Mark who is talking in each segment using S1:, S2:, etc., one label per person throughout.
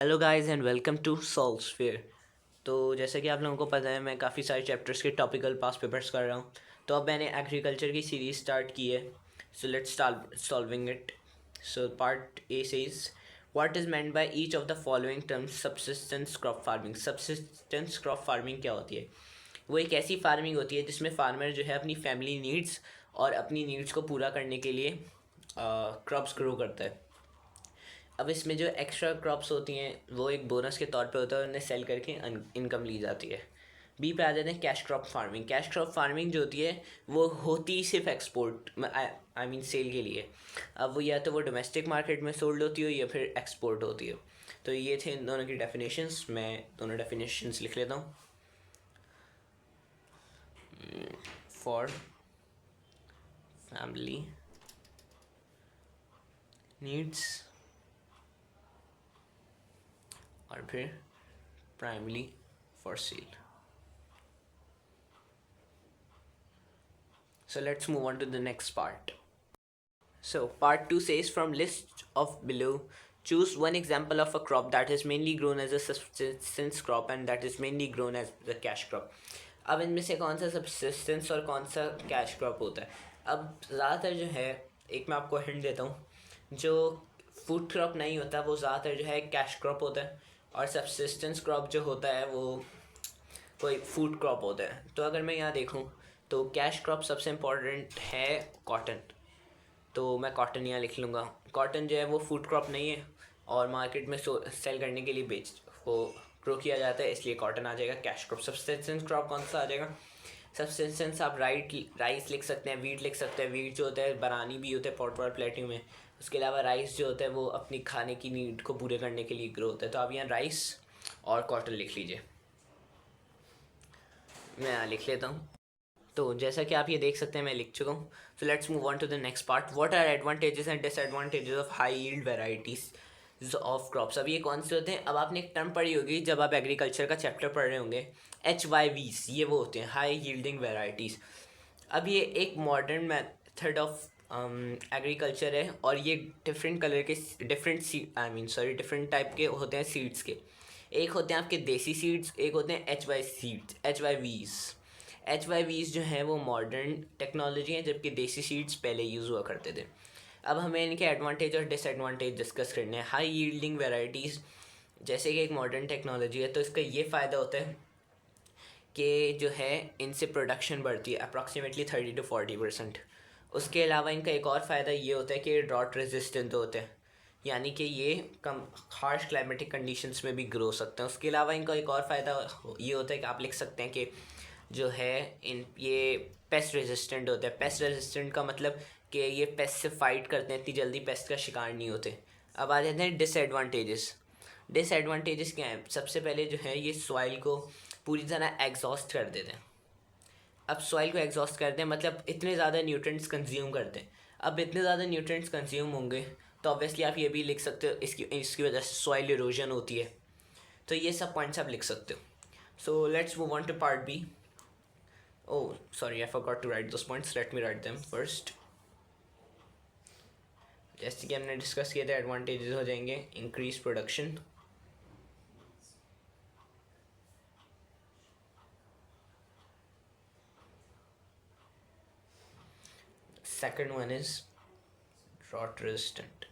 S1: Hello guys and welcome to सॉल्व्सफेयर। तो जैसे कि आप लोगों को पता है, मैं काफ़ी सारे चैप्टर्स के टॉपिकल पास पेपर्स कर रहा हूँ। तो अब मैंने एग्रीकल्चर की सीरीज स्टार्ट की है। So let's start solving it. So part A says what is meant by each of the following terms. Subsistence crop farming. Subsistence crop farming क्या होती है? वो एक ऐसी फार्मिंग होती है जिसमें फार्मर जो है अपनी फैमिली नीड्स और अपनी नीड्स को पूरा करने के लिए क्रॉप्स ग्रो करता है। अब इसमें जो एक्स्ट्रा क्रॉप्स होती हैं वो एक बोनस के तौर पे होता है, उन्हें सेल करके इनकम ली जाती है। बी पे आ जाते हैं cash crop farming. Cash crop farming जो होती है वो होती सिर्फ एक्सपोर्ट आई मीन सेल के लिए। अब वो या तो वो डोमेस्टिक मार्केट में सोल्ड होती हो या फिर एक्सपोर्ट होती हो। तो ये थे इन दोनों की डेफिनेशंस। मैं दोनों डेफिनेशंस लिख लेता हूँ। फॉर फैमिली नीड्स और फिर primary for sale. So let's move on to the next part. So part 2 says from list of below, choose one example of a crop that is mainly grown as a subsistence crop and that is mainly grown as the cash crop. अब इनमें से कौन सा subsistence और कौन सा cash crop होता है? अब ज़्यादातर जो है, एक मैं आपको हिंट देता हूँ, जो फूड क्रॉप नहीं होता वो ज़्यादातर जो है कैश क्रॉप होता है, और सब्सिस्टेंस क्रॉप जो होता है वो कोई फूड क्रॉप होता है। तो अगर मैं यहाँ देखूँ तो कैश क्रॉप सबसे इम्पोर्टेंट है कॉटन। तो मैं कॉटन यहाँ लिख लूँगा। कॉटन जो है वो फूड क्रॉप नहीं है और मार्केट में सेल करने के लिए वो ग्रो किया जाता है, इसलिए कॉटन आ जाएगा कैश क्रॉप। सब्सिस्टेंस क्रॉप कौन सा आ जाएगा? सब्सिस्टेंस आप राइस लिख सकते हैं, वीट लिख सकते हैं। वीट जो होता है बरानी भी होता है पॉट प्लेटिंग में। उसके अलावा राइस जो होता है वो अपनी खाने की नीड को पूरे करने के लिए ग्रो होता है। तो आप यहाँ राइस और कॉटन लिख लीजिए। मैं यहाँ लिख लेता हूँ। तो जैसा कि आप ये देख सकते हैं मैं लिख चुका हूँ। So let's move on to the next part. What are advantages and disadvantages of high yield varieties of crops. अब ये कौन से होते हैं? अब आपने एक टर्म पढ़ी होगी जब आप एग्रीकल्चर का चैप्टर पढ़ रहे होंगे, HYVs। ये वो होते हैं हाई यील्डिंग वेराइटीज़। अब ये एक मॉडर्न मेथड ऑफ एग्रीकल्चर है और ये डिफरेंट कलर के डिफरेंट टाइप के होते हैं सीड्स के। एक होते हैं आपके देसी सीड्स, एक होते हैं HYVs जो हैं वो मॉडर्न टेक्नोलॉजी है, जबकि देसी सीड्स पहले यूज़ हुआ करते थे। अब हमें इनके एडवांटेज और डिसएडवांटेज डिस्कस करने हैं। हाई यील्डिंग वेराइटीज़ जैसे कि एक मॉडर्न टेक्नोलॉजी है, तो इसका ये फ़ायदा होता है कि जो है इनसे प्रोडक्शन बढ़ती है अप्रॉक्सीमेटली 30 to 40%। उसके अलावा इनका एक और फ़ायदा ये होता है कि ड्रॉट रेजिस्टेंट होते हैं, यानी कि ये कम हार्श क्लाइमेटिक कंडीशंस में भी ग्रो सकते हैं। उसके अलावा इनका एक और फ़ायदा ये होता है कि आप लिख सकते हैं कि जो है ये पेस्ट रेजिस्टेंट होते हैं। पेस्ट रेजिस्टेंट का मतलब कि ये पेस्ट से फाइट करते हैं, इतनी जल्दी पेस्ट का शिकार नहीं होते। अब आ जाते हैं डिसएडवांटेजेस क्या हैं? सबसे पहले जो है ये सॉइल को पूरी तरह एग्जॉस्ट कर देते हैं। अब सॉइल को एग्जॉस्ट करते हैं मतलब इतने ज़्यादा न्यूट्रिएंट्स कंज्यूम करते हैं। अब इतने ज़्यादा न्यूट्रिएंट्स कंज्यूम होंगे तो ऑब्वियसली आप ये भी लिख सकते हो इसकी वजह से सॉइल इरोजन होती है। तो ये सब पॉइंट्स आप लिख सकते हो। So let's move on to part B. Oh, sorry, I forgot to write those points. Let me write them first. जैसे कि हमने डिस्कस किया था, एडवांटेजेस हो जाएंगे increase production, second one is drought resistant,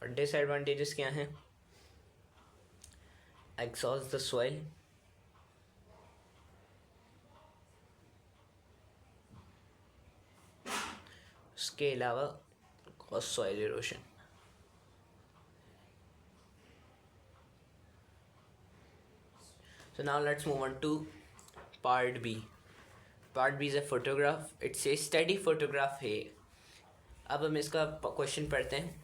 S1: और डिसएडवांटेजेस क्या हैं? exhaust the soil, उसके अलावा cause soil erosion। So now let's move on to part B. Part B is a photograph. It's a study photograph है। अब हम इसका question पढ़ते हैं।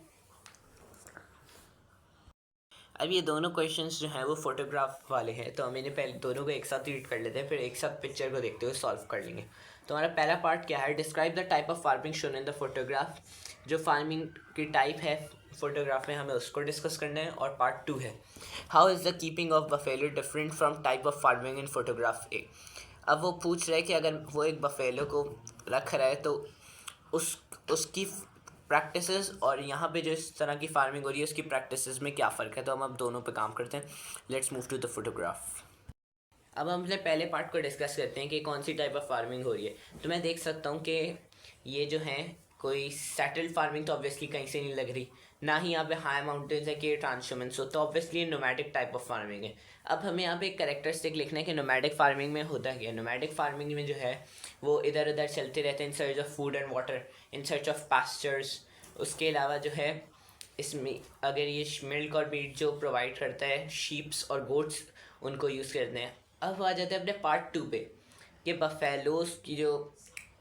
S1: अब ये दोनों क्वेश्चंस जो हैं वो फोटोग्राफ वाले हैं, तो हम इन्हें पहले दोनों को एक साथ रीड कर लेते हैं, फिर एक साथ पिक्चर को देखते हुए सॉल्व कर लेंगे। तो हमारा पहला पार्ट क्या है? Describe the type of farming shown in the photograph. जो फार्मिंग की टाइप है फोटोग्राफ में हमें उसको डिस्कस करना है। और पार्ट 2 है how is the keeping of buffalo different from type of farming in photograph A. अब वो पूछ रहे हैं कि अगर वो एक बफेलो को रख रहा है तो उस उसकी प्रैक्टिसेस और यहाँ पे जो इस तरह की फार्मिंग हो रही है उसकी प्रैक्टिसेस में क्या फ़र्क है। तो हम अब दोनों पे काम करते हैं। Let's move to the photograph. अब हम अपने पहले पार्ट को डिस्कस करते हैं कि कौन सी टाइप ऑफ फार्मिंग हो रही है। तो मैं देख सकता हूँ कि ये जो है कोई सेटल्ड फार्मिंग तो ऑब्वियसली कहीं से नहीं लग रही, ना ही यहाँ पे हाई माउंटेन्स है कि ट्रांसह्यूमेंस हो, तो obviously nomadic type of farming है। अब हमें यहाँ पे एक कैरेक्टरिस्टिक लिखना है कि नोमैडिक फार्मिंग में होता क्या है। नोमैडिक फार्मिंग में जो है वो इधर उधर चलते रहते हैं in search of food and water, in search of pastures. उसके अलावा जो है इसमें अगर ये मिल्क और मीट जो प्रोवाइड करता है शीप्स और गोट्स, उनको यूज़ करते हैं। अब आ जाते हैं अपने पार्ट 2 पे कि बफेलोज़ की जो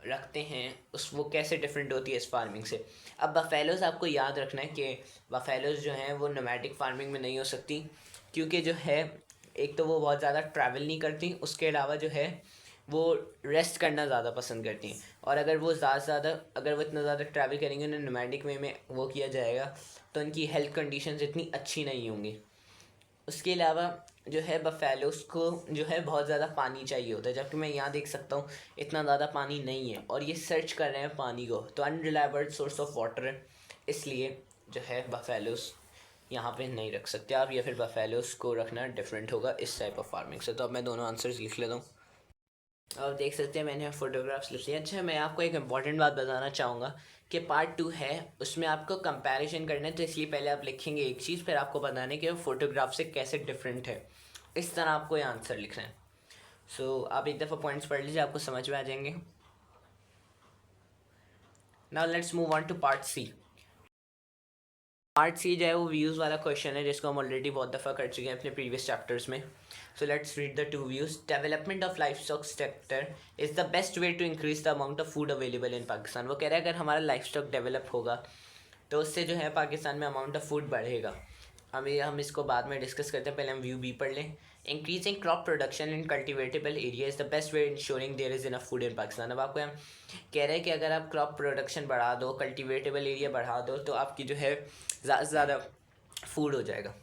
S1: रखते हैं उस वो कैसे डिफरेंट होती है इस फार्मिंग से। अब बफेलोज़ आपको याद रखना है कि बफेलोज़ जो हैं वो नोमैटिक फार्मिंग में नहीं हो सकती, क्योंकि जो है एक तो वो बहुत ज़्यादा ट्रैवल नहीं करती, उसके अलावा जो है वो रेस्ट करना ज़्यादा पसंद करती हैं। और अगर वो अगर वो इतना ज़्यादा ट्रैवल करेंगे, उन्हें नोमैडिक वे में वो किया जाएगा, तो उनकी हेल्थ कंडीशंस इतनी अच्छी नहीं होंगी। उसके अलावा जो है बफेलोस को जो है बहुत ज़्यादा पानी चाहिए होता है, जबकि मैं यहाँ देख सकता हूँ इतना ज़्यादा पानी नहीं है और ये सर्च कर रहे हैं पानी को, तो अनरिलायबल सोर्स ऑफ वाटर है, इसलिए जो है बफेलोस यहाँ पे नहीं रख सकते आप, या फिर बफेलोस को रखना डिफरेंट होगा इस टाइप ऑफ फार्मिंग से। तो अब मैं दोनों आंसर्स लिख लेता हूँ। अब देख सकते हैं मैंने फ़ोटोग्राफ्स लिख लिया। अच्छा, मैं आपको एक इम्पॉर्टेंट बात बताना चाहूँगा कि पार्ट 2 है, उसमें आपको कंपैरिजन करना है, तो इसलिए पहले आप लिखेंगे एक चीज़, फिर आपको बताना है कि वो फ़ोटोग्राफ से कैसे डिफरेंट है। इस तरह आपको ये आंसर लिखना है। सो आप एक दफ़ा पॉइंट्स पढ़ लीजिए, आपको समझ में आ जाएंगे। Now let's move on to part C. Part C जो है वो व्यूज़ वाला क्वेश्चन है, जिसको हम ऑलरेडी बहुत दफ़ा कर चुके हैं अपने प्रीवियस चैप्टर्स में। So let's read the two views. Development of livestock sector is the best way to increase the amount of food available in Pakistan. वो कह रहा है अगर हमारा लाइफ स्टॉक डेवलप होगा तो उससे जो है पाकिस्तान में अमाउंट ऑफ फूड बढ़ेगा। अभी हम इसको बाद में डिस्कस करते हैं, पहले हम व्यू बी पढ़ लें। Increasing crop production in cultivatable area is the best way ensuring there is enough food in Pakistan. अब आपको हम कह रहे हैं कि अगर आप क्रॉप प्रोडक्शन बढ़ा दो, कल्टिवेटेबल एरिया बढ़ा दो, तो आपकी जो है ज़्यादा से ज़्यादा फूड हो जाएगा।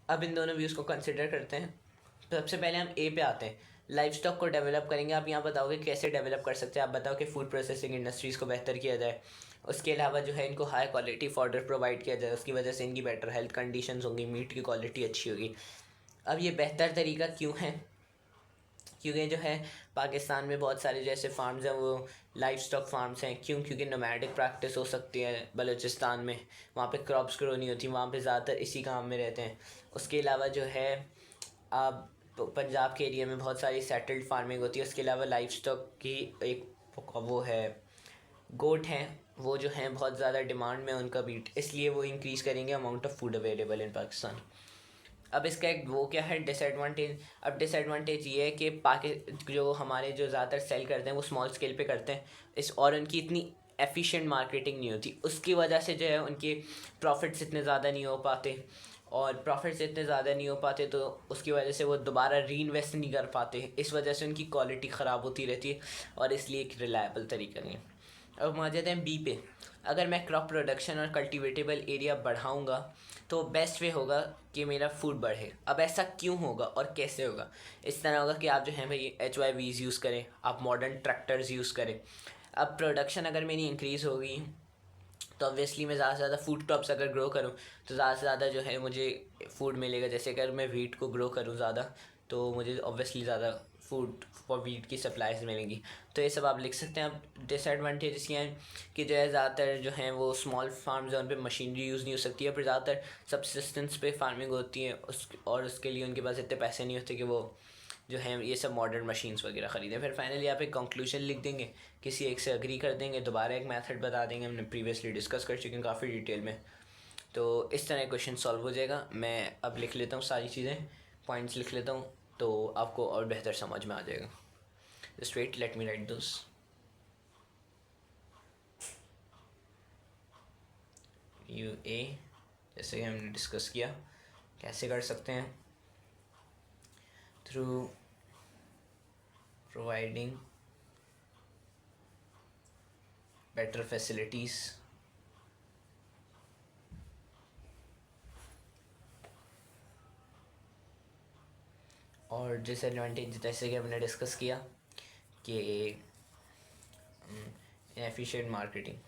S1: अब इन दोनों व्यूज़ को कंसिडर करते हैं। तो सबसे पहले हम ए पे आते हैं, लाइफ स्टॉक को डेवलप करेंगे। आप यहाँ बताओगे कैसे डेवलप कर सकते हैं। आप बताओ कि फूड प्रोसेसिंग इंडस्ट्रीज़ को बेहतर किया जाए, उसके अलावा जो है इनको हाई क्वालिटी फॉडर प्रोवाइड किया जाए, उसकी वजह से इनकी बेटर हेल्थ कंडीशंस होंगी, मीट की क्वालिटी अच्छी होगी। अब ये बेहतर तरीका क्यों है? क्योंकि जो है पाकिस्तान में बहुत सारे जैसे फार्म्स हैं वो लाइफ स्टॉक फार्म्स हैं। क्यों? क्योंकि नोमैडिक प्रैक्टिस हो सकती है बलूचिस्तान में, वहाँ पे क्रॉप्स ग्रो नहीं होती, वहाँ पे ज़्यादातर इसी काम में रहते हैं। उसके अलावा जो है आप पंजाब के एरिया में बहुत सारी सेटल्ड फार्मिंग होती है। उसके अलावा लाइफ स्टॉक की एक वो है गोट हैं, वो जो हैं बहुत ज़्यादा डिमांड में उनका बीट, इसलिए वो इंक्रीज़ करेंगे amount of food available in Pakistan. अब इसका एक वो क्या है डिसएडवांटेज। अब डिसएडवांटेज ये है कि जो हमारे जो ज़्यादातर सेल करते हैं वो स्मॉल स्केल पे करते हैं इस, और उनकी इतनी एफिशिएंट मार्केटिंग नहीं होती, उसकी वजह से जो है उनके प्रॉफिट्स इतने ज़्यादा नहीं हो पाते, और प्रॉफिट्स इतने ज़्यादा नहीं हो पाते तो उसकी वजह से वो दोबारा री इन्वेस्ट नहीं कर पाते, इस वजह से उनकी क्वालिटी ख़राब होती रहती है, और इसलिए एक रिलायबल तरीका नहीं है। अब हम आ जाते हैं बी पे। अगर मैं क्रॉप प्रोडक्शन और कल्टीवेटेबल एरिया बढ़ाऊंगा तो बेस्ट वे होगा कि मेरा फूड बढ़े। अब ऐसा क्यों होगा और कैसे होगा? इस तरह होगा कि आप जो है भाई HYVs यूज़ करें, आप मॉडर्न ट्रैक्टर्स यूज़ करें। अब प्रोडक्शन अगर मेरी इंक्रीज़ होगी तो ऑब्वियसली मैं ज़्यादा से ज़्यादा फूड क्रॉप्स अगर ग्रो करूँ तो ज़्यादा से ज़्यादा जो है मुझे फूड मिलेगा। जैसे अगर मैं वीट को ग्रो करूँ ज़्यादा तो मुझे ऑब्वियसली ज़्यादा फूड फॉर वीट की सप्लाईज मिलेंगी। तो ये सब आप लिख सकते हैं। अब डिसएडवांटेजेस ये हैं कि जो है ज़्यादातर जो हैं वो स्मॉल फार्म्स हैं, उन पर मशीनरी यूज़ नहीं हो सकती है, फिर ज़्यादातर सब्सिस्टेंस पे फार्मिंग होती है और उसके लिए उनके पास इतने पैसे नहीं होते कि वो जो हैं ये सब मॉडर्न मशीन्स वगैरह ख़रीदें। फिर फाइनली आप एक कंक्लूजन लिख देंगे, किसी एक से अग्री कर देंगे, दोबारा एक मेथड बता देंगे, हमने प्रीवियसली डिस्कस कर चुके हैं काफ़ी डिटेल में। तो इस तरह क्वेश्चन सॉल्व हो जाएगा। मैं अब लिख लेता हूँ सारी चीज़ें, पॉइंट्स लिख लेता हूँ, तो आपको और बेहतर समझ में आ जाएगा। Just wait, let me write those. You a जैसे कि हमने डिस्कस किया कैसे कर सकते हैं, थ्रू प्रोवाइडिंग बेटर फैसिलिटीज़ और डिसएडवांटेज जैसे कि हमने डिस्कस किया कि efficient marketing.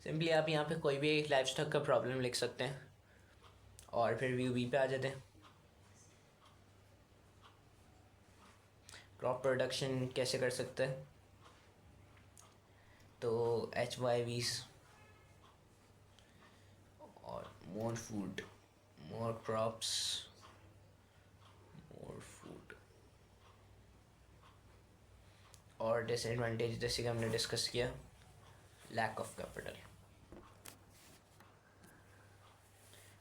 S1: सिंपली आप यहाँ पे कोई भी एक लाइफ स्टॉक का प्रॉब्लम लिख सकते हैं और फिर व्यू बी पे आ जाते हैं। क्रॉप प्रोडक्शन कैसे कर सकते हैं, तो HYVs और more food, more crops, more food. और डिसएडवांटेज जैसे कि हमने डिस्कस किया, लैक ऑफ कैपिटल।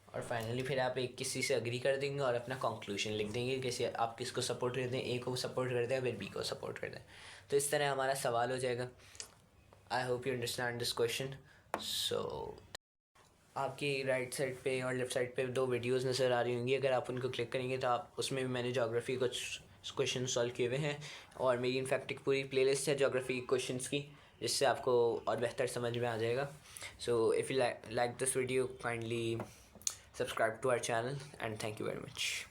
S1: और फाइनली फिर आप एक किसी से अग्री कर देंगे और अपना कंक्लूजन लिख देंगे, किसी आप किसको सपोर्ट करते हैं, ए को सपोर्ट करते हैं फिर बी को सपोर्ट करते हैं। तो इस तरह हमारा सवाल हो जाएगा। I hope you understand this question. So आपकी राइट साइड पे और लेफ्ट साइड पे 2 वीडियोस नज़र आ रही होंगी, अगर आप उनको क्लिक करेंगे तो आप उसमें भी मैंने ज्योग्राफी कुछ क्वेश्चन सॉल्व किए हुए हैं और मेरी इनफैक्ट एक पूरी प्लेलिस्ट है ज्योग्राफी क्वेश्चंस की, जिससे आपको और बेहतर समझ में आ जाएगा। So if you like this video, kindly subscribe to our channel and thank you very much.